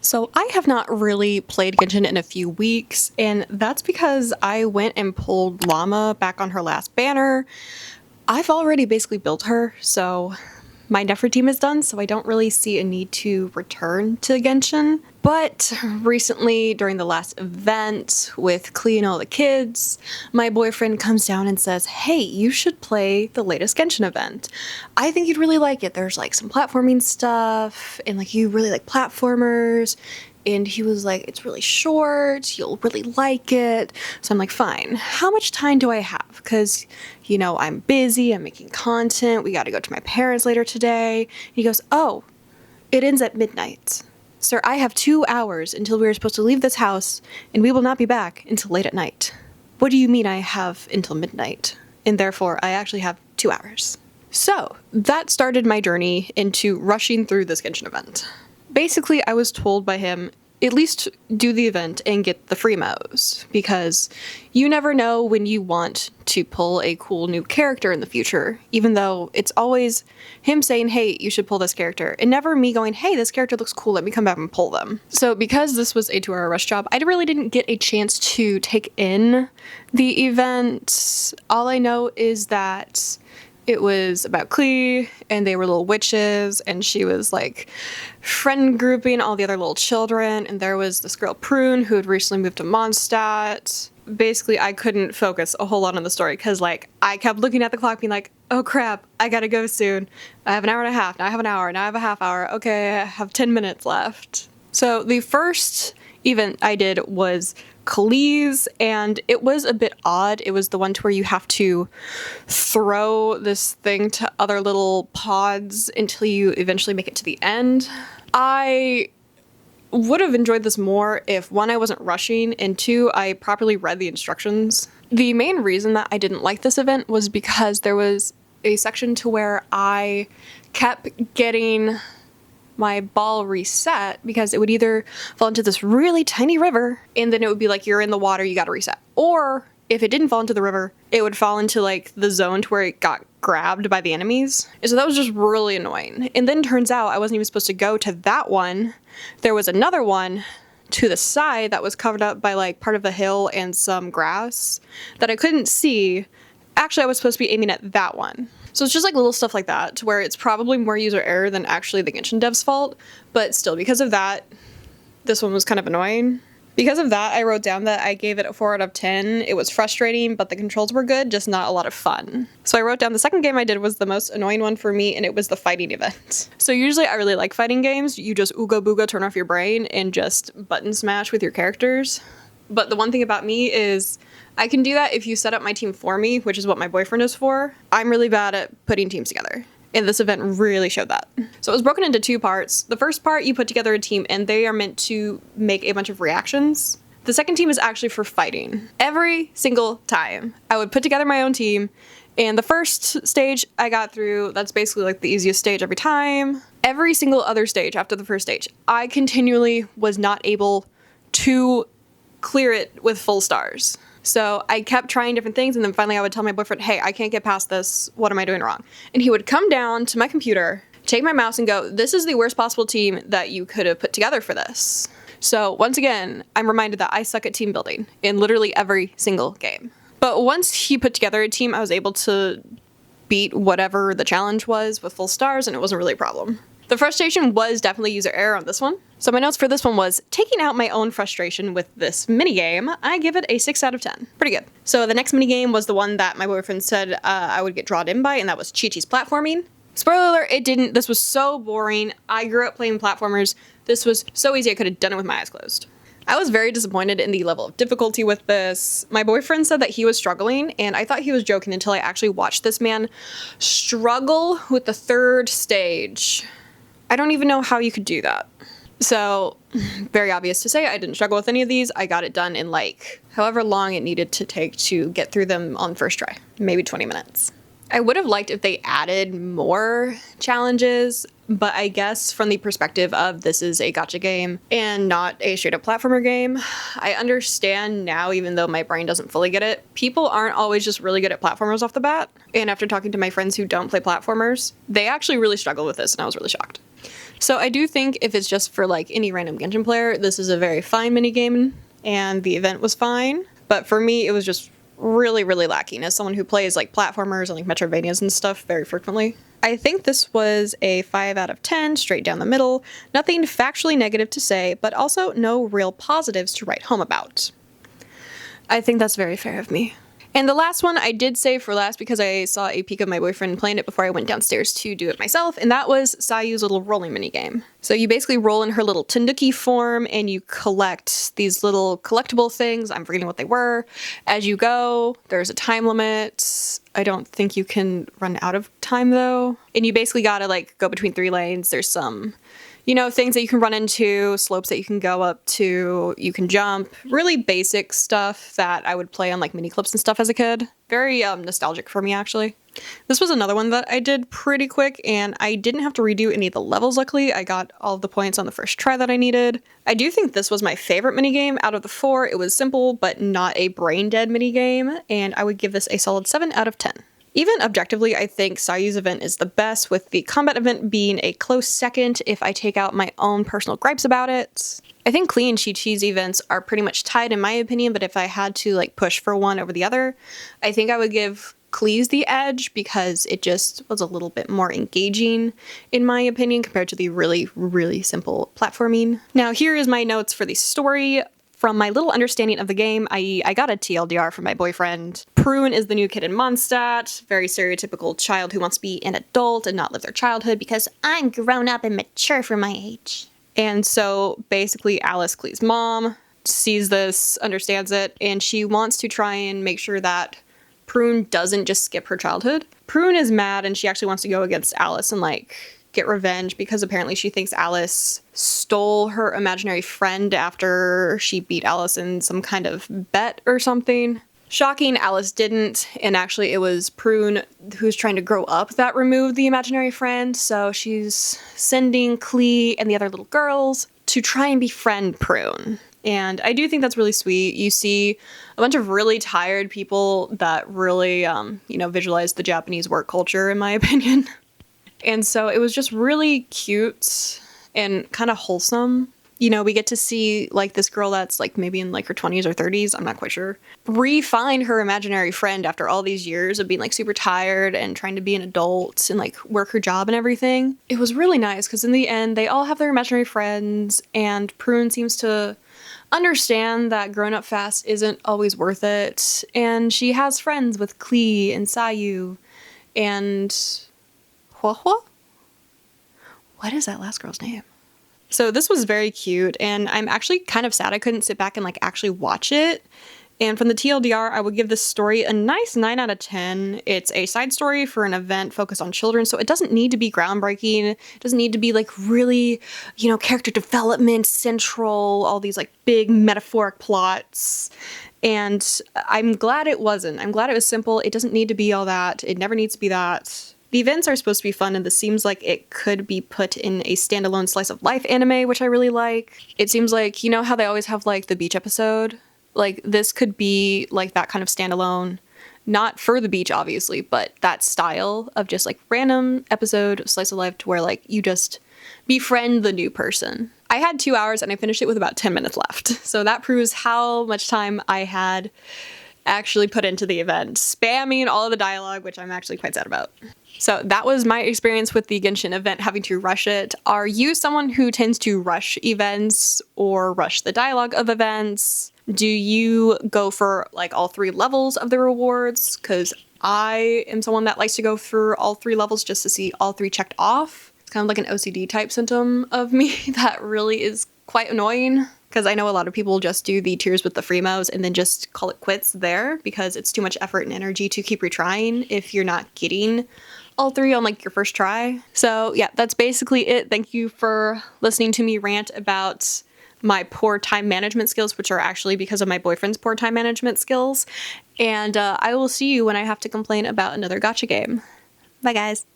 So I have not really played Genshin in a few weeks, and that's because I went and pulled 𝕚𝕟 back on her last banner. I've already basically built her, so my Nefer team is done, so I don't really see a need to return to Genshin. But recently, during the last event with 𝔽𝕚 and all the kids, my boyfriend comes down and says, hey, you should play the latest Genshin event. I think you'd really like it. There's like some platforming stuff, and like you really like platformers. And he was like, it's really short, you'll really like it. So I'm like, fine, how much time do I have? Because, you know, I'm busy, I'm making content, we gotta go to my parents later today. And he goes, oh, it ends at midnight. Sir, I have 2 hours until we are supposed to leave this house, and we will not be back until late at night. What do you mean I have until midnight? And therefore, I actually have 2 hours. So, that started my journey into rushing through this Genshin event. Basically, I was told by him, at least do the event and get the free mows, because you never know when you want to pull a cool new character in the future, even though it's always him saying, hey, you should pull this character, and never me going, hey, this character looks cool, let me come back and pull them. So because this was a 2-hour rush job, I really didn't get a chance to take in the event. All I know is that it was about 𝔽𝕚, and they were little witches, and she was like friend grouping all the other little children, and there was this girl Prune who had recently moved to Mondstadt. Basically, I couldn't focus a whole lot on the story because like I kept looking at the clock being like, oh crap, I gotta go soon. I have an hour and a half, now I have an hour, now I have a half hour, okay, I have 10 minutes left. So the first event I did was 𝔽𝕚's, and it was a bit odd. It was the one to where you have to throw this thing to other little pods until you eventually make it to the end. I would have enjoyed this more if, one, I wasn't rushing, and two, I properly read the instructions. The main reason that I didn't like this event was because there was a section to where I kept getting my ball reset because it would either fall into this really tiny river and then it would be like, you're in the water, you gotta reset. Or if it didn't fall into the river, it would fall into like the zone to where it got grabbed by the enemies. And so that was just really annoying. And then turns out I wasn't even supposed to go to that one. There was another one to the side that was covered up by like part of the hill and some grass that I couldn't see. Actually, I was supposed to be aiming at that one. So it's just like little stuff like that to where it's probably more user error than actually the Genshin devs' fault, but still, because of that, this one was kind of annoying. Because of that, I wrote down that I gave it a 4 out of 10. It was frustrating, but the controls were good, just not a lot of fun. So I wrote down the second game I did was the most annoying one for me, and it was the fighting event. So usually I really like fighting games. You just ooga booga turn off your brain and just button smash with your characters. But the one thing about me is I can do that if you set up my team for me, which is what my boyfriend is for. I'm really bad at putting teams together, and this event really showed that. So it was broken into 2 parts. The first part, you put together a team, and they are meant to make a bunch of reactions. The second team is actually for fighting. Every single time, I would put together my own team, and the first stage I got through, that's basically like the easiest stage every time. Every single other stage after the first stage, I continually was not able to clear it with full stars. So I kept trying different things, and then finally I would tell my boyfriend, hey, I can't get past this, what am I doing wrong? And he would come down to my computer, take my mouse and go, this is the worst possible team that you could have put together for this. So once again, I'm reminded that I suck at team building in literally every single game. But once he put together a team, I was able to beat whatever the challenge was with full stars, and it wasn't really a problem. The frustration was definitely user error on this one. So my notes for this one was, taking out my own frustration with this minigame, I give it a 6 out of 10. Pretty good. So the next minigame was the one that my boyfriend said I would get drawn in by, and that was Chi-Chi's platforming. Spoiler alert, it didn't. This was so boring. I grew up playing platformers. This was so easy I could have done it with my eyes closed. I was very disappointed in the level of difficulty with this. My boyfriend said that he was struggling, and I thought he was joking until I actually watched this man struggle with the 3rd stage. I don't even know how you could do that. So, very obvious to say, I didn't struggle with any of these. I got it done in like however long it needed to take to get through them on first try, maybe 20 minutes. I would have liked if they added more challenges, but I guess from the perspective of this is a gacha game and not a straight up platformer game, I understand now, even though my brain doesn't fully get it, people aren't always just really good at platformers off the bat. And after talking to my friends who don't play platformers, they actually really struggle with this, and I was really shocked. So I do think if it's just for like any random Genshin player, this is a very fine minigame, and the event was fine. But for me, it was just really, really lacking as someone who plays like platformers and like Metroidvanias and stuff very frequently. I think this was a 5 out of 10, straight down the middle. Nothing factually negative to say, but also no real positives to write home about. I think that's very fair of me. And the last one I did save for last because I saw a peek of my boyfriend playing it before I went downstairs to do it myself, and that was Sayu's little rolling minigame. So you basically roll in her little Tanuki form and you collect these little collectible things, I'm forgetting what they were, as you go. There's a time limit. I don't think you can run out of time though. And you basically gotta like go between 3 lanes. There's some, you know, things that you can run into, slopes that you can go up to, you can jump, really basic stuff that I would play on like mini clips and stuff as a kid. Very nostalgic for me, actually. This was another one that I did pretty quick, and I didn't have to redo any of the levels, luckily. I got all of the points on the first try that I needed. I do think this was my favorite minigame out of the 4. It was simple, but not a brain-dead minigame, and I would give this a solid 7 out of 10. Even objectively, I think Sayu's event is the best, with the combat event being a close second if I take out my own personal gripes about it. I think Klee and Chi-Chi's events are pretty much tied in my opinion, but if I had to like push for one over the other, I think I would give Klee's the edge because it just was a little bit more engaging in my opinion compared to the really, really simple platforming. Now here is my notes for the story. From my little understanding of the game, I got a TLDR from my boyfriend. Prune is the new kid in Mondstadt, very stereotypical child who wants to be an adult and not live their childhood because I'm grown up and mature for my age. And so basically Alice, Klee's mom, sees this, understands it, and she wants to try and make sure that Prune doesn't just skip her childhood. Prune is mad and she actually wants to go against Alice and like get revenge because apparently she thinks Alice stole her imaginary friend after she beat Alice in some kind of bet or something. Shocking, Alice didn't, and actually it was Prune who's trying to grow up that removed the imaginary friend, so she's sending Klee and the other little girls to try and befriend Prune. And I do think that's really sweet. You see a bunch of really tired people that really, visualize the Japanese work culture, in my opinion. And so it was just really cute and kind of wholesome. You know, we get to see like this girl that's like maybe in like her 20s or 30s, I'm not quite sure, re-find her imaginary friend after all these years of being like super tired and trying to be an adult and like work her job and everything. It was really nice because in the end, they all have their imaginary friends, and Prune seems to understand that growing up fast isn't always worth it. And she has friends with Klee and Sayu and Hua? What is that last girl's name? So this was very cute, and I'm actually kind of sad I couldn't sit back and like actually watch it. And from the TLDR, I would give this story a nice 9 out of 10. It's a side story for an event focused on children, so it doesn't need to be groundbreaking. It doesn't need to be like really, character development central, all these like big metaphoric plots. And I'm glad it wasn't. I'm glad it was simple. It doesn't need to be all that. It never needs to be that. The events are supposed to be fun, and this seems like it could be put in a standalone slice of life anime, which I really like. It seems like, you know how they always have like the beach episode? Like this could be like that kind of standalone, not for the beach obviously, but that style of just like random episode of slice of life to where like you just befriend the new person. I had 2 hours and I finished it with about 10 minutes left. So that proves how much time I had actually put into the event, spamming all of the dialogue, which I'm actually quite sad about. So that was my experience with the Genshin event, having to rush it. Are you someone who tends to rush events or rush the dialogue of events? Do you go for like all 3 levels of the rewards? Because I am someone that likes to go through all 3 levels just to see all 3 checked off. It's kind of like an OCD type symptom of me that really is quite annoying. Because I know a lot of people just do the tiers with the Freemos and then just call it quits there because it's too much effort and energy to keep retrying if you're not getting all 3 on like your first try. So yeah, that's basically it. Thank you for listening to me rant about my poor time management skills, which are actually because of my boyfriend's poor time management skills. And I will see you when I have to complain about another gacha game. Bye guys.